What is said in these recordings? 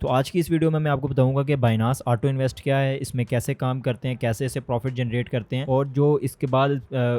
तो आज की इस वीडियो में मैं आपको बताऊंगा कि बाइनांस ऑटो इन्वेस्ट क्या है, इसमें कैसे काम करते हैं, कैसे इसे प्रॉफिट जनरेट करते हैं और जो इसके बाद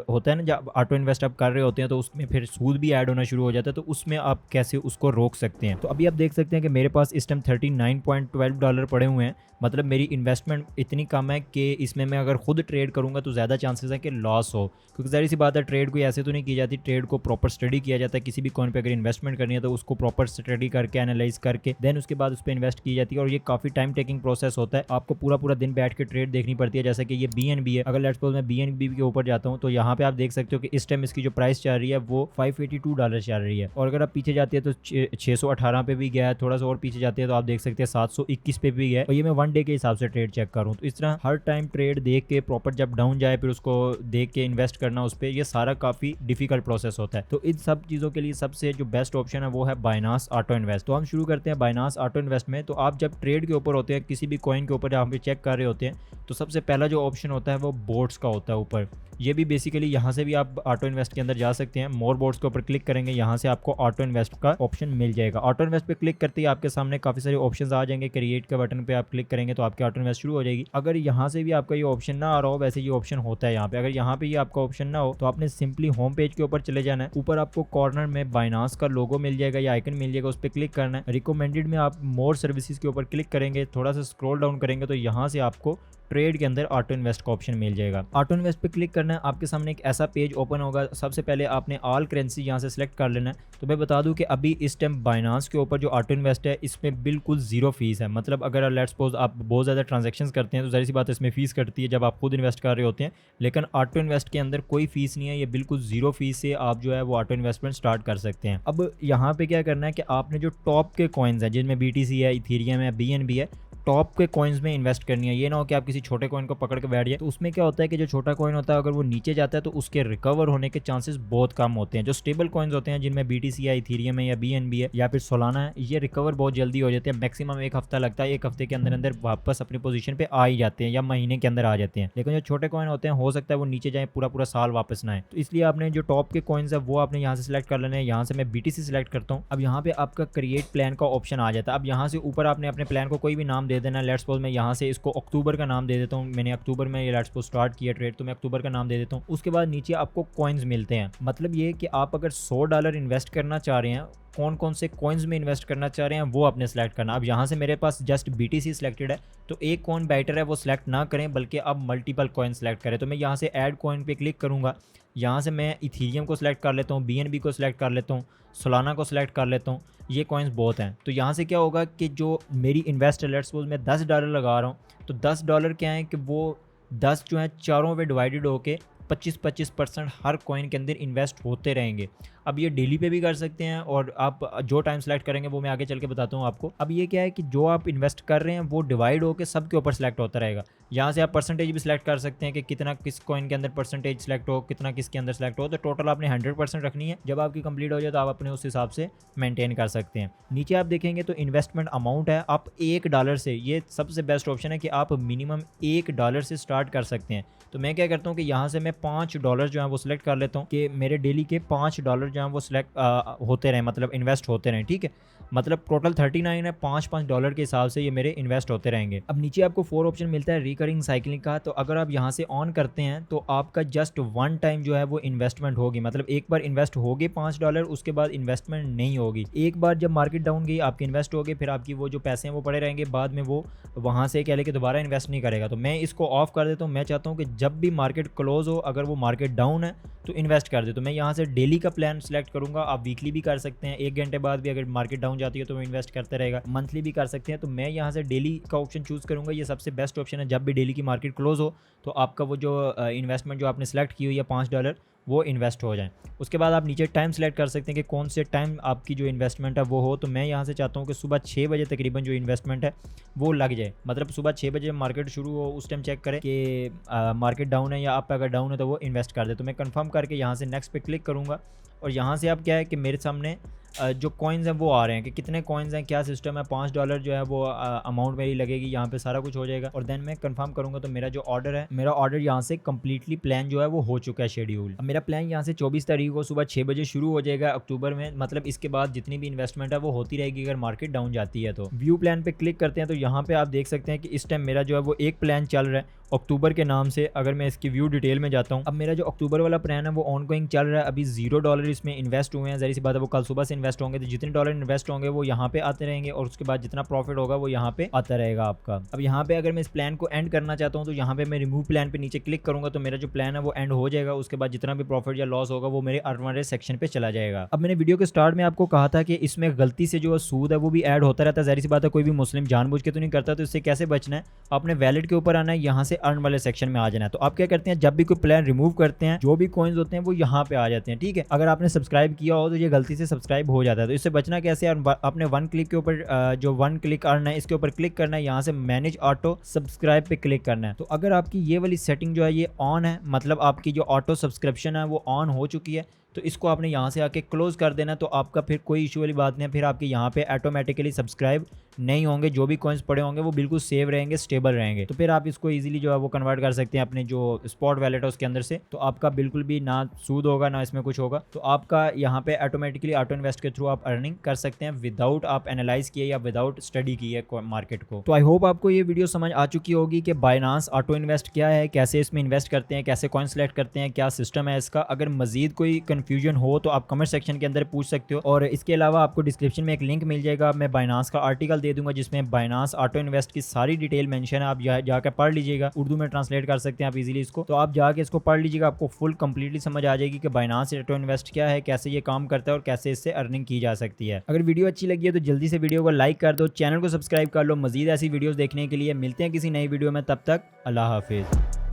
होता है ना, जब ऑटो इन्वेस्ट आप कर रहे होते हैं तो उसमें फिर सूद भी ऐड होना शुरू हो जाता है, तो उसमें आप कैसे उसको रोक सकते हैं। तो अभी आप देख सकते हैं कि मेरे पास इस टाइम $39.12 पड़े हुए हैं। मतलब मेरी इन्वेस्टमेंट इतनी कम है कि इसमें मैं अगर खुद ट्रेड करूंगा तो ज़्यादा चांसेस है कि लॉस हो, क्योंकि ज़ाहिर सी बात है ट्रेड कोई ऐसे तो नहीं की जाती। ट्रेड को प्रॉपर स्टडी किया जाता है। किसी भी कॉइन पे अगर इन्वेस्टमेंट करनी है तो उसको प्रॉपर स्टडी करके एनालाइज करके देन उसके बाद उस पर इन्वेस्ट की जाती है, और ये काफ़ी टाइम टेकिंग प्रोसेस होता है। आपको पूरा पूरा दिन बैठ के ट्रेड देखनी पड़ती है। जैसे कि ये BNB है, अगर लेट्स सपोज मैं BNB के ऊपर जाता हूँ तो यहाँ पे आप देख सकते हो कि इस टाइम इसकी जो प्राइस चल रही है वो $582 चल रही है, और अगर आप पीछे जाते हैं तो 618 पे भी गया है। थोड़ा सा और पीछे जाते हैं तो आप देख सकते हैं 721 पे भी गया है, और ये मैं वन डे के हिसाब से ट्रेड चेक करूँ। तो इस तरह हर टाइम ट्रेड देख के प्रॉपर जब डाउन जाए फिर उसको देख के इन्वेस्ट करना उस पर, ये सारा काफ़ी डिफिकल्ट प्रोसेस होता है। तो इन सब चीज़ों के लिए सबसे जो बेस्ट ऑप्शन है वो है बाइनांस ऑटो इन्वेस्ट। तो हम शुरू करते हैं बाइनांस ऑटो इन्वेस्ट में। तो आप जब ट्रेड के ऊपर होते हैं, किसी भी कॉइन के ऊपर जहाँ पे चेक कर रहे होते हैं, तो सबसे पहला जो ऑप्शन होता है वो बोट्स का होता है ऊपर। ये भी बेसिकली यहाँ से भी आप ऑटो इन्वेस्ट के अंदर जा सकते हैं। मोर बोट्स के ऊपर क्लिक करेंगे, यहाँ से आपको ऑटो इन्वेस्ट का ऑप्शन मिल जाएगा। ऑटो इन्वेस्ट पे क्लिक करते ही आपके सामने काफ़ी सारे ऑप्शंस आ जाएंगे। क्रिएट के बटन पे आप क्लिक करेंगे तो आपकी ऑटो इन्वेस्ट शुरू हो जाएगी। अगर यहाँ से भी आपका ये ऑप्शन ना आ रहा हो, वैसे ये ऑप्शन होता है यहाँ पे, अगर यहाँ पे ये आपका ऑप्शन ना हो तो आपने सिंपली होम पेज के ऊपर चले जाना है। ऊपर आपको कॉर्नर में बाइनांस का लोगो मिल जाएगा या आइकन मिल जाएगा, उस पर क्लिक करना है। रिकमेंडेड में आप मोर सर्विसेज के ऊपर क्लिक करेंगे, थोड़ा सा स्क्रॉल डाउन करेंगे तो यहाँ से आपको ट्रेड के अंदर ऑटो इन्वेस्ट का ऑप्शन मिल जाएगा। ऑटो इन्वेस्ट पे क्लिक करना है, आपके सामने एक ऐसा पेज ओपन होगा। सबसे पहले आपने ऑल करेंसी यहाँ से सिलेक्ट कर लेना है। तो मैं बता दूं कि अभी इस टाइम बाइनांस के ऊपर जो ऑटो इन्वेस्ट है इसमें बिल्कुल जीरो फीस है। मतलब अगर लेट्स सपोज आप बहुत ज़्यादा ट्रांजेक्शन्स करते हैं तो जाहिर सी बात है इसमें फीस कटती है जब आप खुद इन्वेस्ट कर रहे होते हैं, लेकिन ऑटो इन्वेस्ट के अंदर कोई फीस नहीं है। ये बिल्कुल जीरो फीस से आप जो है वो ऑटो इन्वेस्टमेंट स्टार्ट कर सकते हैं। अब यहाँ पे क्या करना है कि आपने जो टॉप के कॉइन्स हैं जिनमें BTC है, इथेरियम है, BNB है, टॉप के कॉइन्स में इन्वेस्ट करनी है। ये ना हो कि आप किसी छोटे कॉइन को पकड़ के बैठ जाए। तो उसमें क्या होता है कि जो छोटा कॉइन होता है अगर वो नीचे जाता है तो उसके रिकवर होने के चांसेस बहुत कम होते हैं। जो स्टेबल कॉइन्स होते हैं जिनमें BTC है, इथेरियम है या BNB है या फिर सोलाना है, ये रिकवर बहुत जल्दी हो जाते हैं। मैक्सिमम एक हफ्ता लगता है, एक हफ्ते के अंदर अंदर वापस अपनी पोजीशन पे आ ही जाते हैं या महीने के अंदर आ जाते हैं। लेकिन जो छोटे कॉइन होते हैं हो सकता है वो नीचे जाए, पूरा पूरा साल वापस ना आए। तो इसलिए आपने जो टॉप के कॉइन्स है वो आपने यहाँ से सिलेक्ट कर लेना है। यहाँ से मैं BTC सिलेक्ट करता हूँ। अब यहाँ पे आपका क्रिएट प्लान का ऑप्शन आ जाता है। अब यहाँ से ऊपर आपने अपने प्लान को कोई भी नाम दे देना। लेट्स सपोज मैं यहाँ से इसको अक्टूबर का नाम दे देता हूँ। मैंने अक्टूबर में ये लेट्स सपोज स्टार्ट किया ट्रेड, तो मैं अक्टूबर का नाम दे देता हूँ। उसके बाद नीचे आपको कॉइन्स मिलते हैं। मतलब ये कि आप अगर $100 इन्वेस्ट करना चाह रहे हैं, कौन कौन से कॉइन्स में इन्वेस्ट करना चाह रहे हैं वो आपने सेलेक्ट करना। अब यहाँ से मेरे पास जस्ट BTC सिलेक्टेड है, तो एक कॉइन बेटर है वो सिलेक्ट ना करें बल्कि आप मल्टीपल कॉइन सेलेक्ट करें। तो मैं यहाँ से ऐड कॉइन पे क्लिक करूँगा। यहाँ से मैं इथेरियम को सिलेक्ट कर लेता हूँ, BNB को सिलेक्ट कर लेता हूँ, सोलाना को सिलेक्ट कर लेता हूँ। ये कॉइन्स बहुत हैं। तो यहाँ से क्या होगा कि जो मेरी इन्वेस्ट लेट्स सपोज मैं $10 लगा रहा हूँ, तो $10 क्या है कि वो 10 जो है चारों पे डिवाइडेड होके 25% हर कॉइन के अंदर इन्वेस्ट होते रहेंगे। अब ये डेली पे भी कर सकते हैं, और आप जो टाइम सेलेक्ट करेंगे वो मैं आगे चल के बताता हूँ आपको। अब ये क्या है कि जो आप इन्वेस्ट कर रहे हैं वो डिवाइड होकर सबके ऊपर सेलेक्ट होता रहेगा। यहाँ से आप परसेंटेज भी सिलेक्ट कर सकते हैं कि कितना किस कॉइन के अंदर परसेंटेज सेलेक्ट हो, कितना किसके अंदर सेलेक्ट हो। तो टोटल आपने 100% रखनी है। जब आपकी कंप्लीट हो जाए तो आप अपने उस हिसाब से मेंटेन कर सकते हैं। नीचे आप देखेंगे तो इन्वेस्टमेंट अमाउंट है, आप $1 से, ये सबसे बेस्ट ऑप्शन है कि आप मिनिमम $1 से स्टार्ट कर सकते हैं। तो मैं क्या करता हूँ कि यहाँ से मैं $5 जो है वो सिलेक्ट कर लेता हूँ कि मेरे डेली के $5 जो है वो सिलेक्ट होते रहें, मतलब इन्वेस्ट होते रहें। ठीक है, मतलब टोटल 39 है, $5 के हिसाब से ये मेरे इन्वेस्ट होते रहेंगे। अब नीचे आपको 4 ऑप्शन मिलता है रिकरिंग साइकिलिंग का। तो अगर आप यहाँ से ऑन करते हैं तो आपका जस्ट वन टाइम जो है वो इन्वेस्टमेंट होगी। मतलब एक बार इन्वेस्ट होगी $5, उसके बाद इन्वेस्टमेंट नहीं होगी। एक बार जब मार्केट डाउन गई आपकी इन्वेस्ट हो गई, फिर आपकी वो जो पैसे हैं वो पड़े रहेंगे, बाद में वो वहाँ से कह लेके दोबारा इन्वेस्ट नहीं करेगा। तो मैं इसको ऑफ कर देता हूँ। मैं चाहता हूँ कि जब भी मार्केट क्लोज हो, अगर वो मार्केट डाउन है तो इन्वेस्ट कर दे। तो मैं यहाँ से डेली का प्लान सेलेक्ट करूँगा। आप वीकली भी कर सकते हैं, 1 घंटे बाद भी अगर मार्केट डाउन जाती है तो वो इन्वेस्ट करते रहेगा। मंथली भी कर सकते हैं। तो मैं यहाँ से डेली का ऑप्शन चूज़ करूँगा। ये सबसे बेस्ट ऑप्शन है। जब भी डेली की मार्केट क्लोज हो तो आपका वो जो इन्वेस्टमेंट जो आपने सेलेक्ट की हुई है $5 वो इन्वेस्ट हो जाए। उसके बाद आप नीचे टाइम सेलेक्ट कर सकते हैं कि कौन से टाइम आपकी जो इन्वेस्टमेंट है वो हो। तो मैं यहाँ से चाहता हूँ कि सुबह 6 बजे तकरीबन जो इन्वेस्टमेंट है वो लग जाए। मतलब सुबह 6 बजे मार्केट शुरू हो उस टाइम चेक करें कि मार्केट डाउन है या आप अगर डाउन है तो वो इन्वेस्ट कर दे। तो मैं कंफर्म करके यहाँ से नेक्स्ट पे क्लिक करूँगा और यहाँ से अब क्या है कि मेरे सामने जो कॉइन्स हैं वो आ रहे हैं कि कितने कॉइन्स हैं, क्या सिस्टम है। $5 जो है वो अमाउंट मेरी लगेगी, यहाँ पे सारा कुछ हो जाएगा। और देन मैं कंफर्म करूंगा तो मेरा जो ऑर्डर है, मेरा ऑर्डर यहाँ से कंप्लीटली प्लान जो है वो हो चुका है शेड्यूल। अब मेरा प्लान यहाँ से 24 तारीख को सुबह 6 बजे शुरू हो जाएगा अक्टूबर में। मतलब इसके बाद जितनी भी इन्वेस्टमेंट है वो होती रहेगी अगर मार्केट डाउन जाती है तो। व्यू प्लान पे क्लिक करते हैं तो यहाँ पे आप देख सकते हैं कि इस टाइम मेरा जो है वो एक प्लान चल रहा है अक्टूबर के नाम से। अगर मैं इसकी व्यू डिटेल में जाता हूँ, अब मेरा जो अक्टूबर वाला प्लान है वो ऑनगोइंग चल रहा है। अभी $0 इसमें इन्वेस्ट हुए हैं। जरी सी बात है वो कल सुबह से इन्वेस्ट होंगे, तो जितने डॉलर इन्वेस्ट होंगे वो यहाँ पे आते रहेंगे और उसके बाद जितना प्रॉफिट होगा वो यहाँ पे आता रहेगा आपका। अब यहाँ पे अगर मैं इस प्लान को एंड करना चाहता हूँ तो यहाँ पे मैं रिमूव प्लान पे नीचे क्लिक करूंगा तो मेरा जो प्लान है वो एंड हो जाएगा। उसके बाद जितना भी प्रॉफिट या लॉस होगा वो मेरे अर्न वाले सेक्शन पे चला जाएगा। अब मैंने वीडियो के स्टार्ट में आपको कहा था कि इसमें गलती से जो सूद है वो भी ऐड होता रहता है। जाहिर सी बात है कोई भी मुस्लिम जानबूझ के तो नहीं करता, तो इससे कैसे बचना है, आपने वैलेट के ऊपर आना है, यहाँ से अर्न वाले सेक्शन में आ जाना है। तो आप क्या करते हैं, जब भी कोई प्लान रिमूव करते हैं जो भी कॉइन्स होते हैं वो यहाँ पे आ जाते हैं। ठीक है, अगर आपने सब्सक्राइब किया हो तो ये गलती से सब्सक्राइब हो जाता है। तो इससे बचना कैसे, आपने वन क्लिक के ऊपर जो वन क्लिक अर्न है इसके ऊपर क्लिक करना है, यहाँ से मैनेज ऑटो सब्सक्राइब पे क्लिक करना है। तो अगर आपकी ये वाली सेटिंग जो है ये ऑन है, मतलब आपकी जो ऑटो सब्सक्रिप्शन है वो ऑन हो चुकी है, तो इसको आपने यहाँ से आके क्लोज कर देना। तो आपका फिर कोई इशू वाली बात नहीं है, फिर आपके यहाँ पे ऑटोमेटिकली सब्सक्राइब नहीं होंगे। जो भी कॉइन्स पड़े होंगे वो बिल्कुल सेव रहेंगे, स्टेबल रहेंगे। तो फिर आप इसको इजीली जो है वो कन्वर्ट कर सकते हैं अपने जो स्पॉट वैलेट है उसके अंदर से। तो आपका बिल्कुल भी ना सूद होगा ना इसमें कुछ होगा। तो आपका यहाँ पे ऑटोमेटिकली ऑटो इन्वेस्ट के थ्रू आप अर्निंग कर सकते हैं विदाउट आप एनालाइज किए या विदाउट स्टडी किए मार्केट को। तो आई होप आपको ये वीडियो समझ आ चुकी होगी कि बाइनांस ऑटो इन्वेस्ट क्या है, कैसे इसमें इन्वेस्ट करते हैं, कैसे कॉइन सेलेक्ट करते हैं, क्या सिस्टम है इसका। अगर मजीद कोई कन्फ्यूजन हो तो आप कमेंट सेक्शन के अंदर पूछ सकते हो। और इसके अलावा आपको डिस्क्रिप्शन में एक लिंक मिल जाएगा, मैं बाइनांस का आर्टिकल दे दूंगा जिसमें बाइनांस ऑटो इन्वेस्ट की सारी डिटेल मेंशन है। आप जाकर पढ़ लीजिएगा, उर्दू में ट्रांसलेट कर सकते हैं आप इजीली इसको। तो आप जाके इसको पढ़ लीजिएगा, आपको फुल कंप्लीटली समझ आ जाएगी कि बाइनांस ऑटो इन्वेस्ट क्या है, कैसे ये काम करता है और कैसे इससे अर्निंग की जा सकती है। अगर वीडियो अच्छी लगी है तो जल्दी से वीडियो को लाइक कर दो, चैनल को सब्सक्राइब कर लो मजीद ऐसी वीडियोस देखने के लिए। मिलते हैं किसी नई वीडियो में, तब तक अल्लाह हाफिज।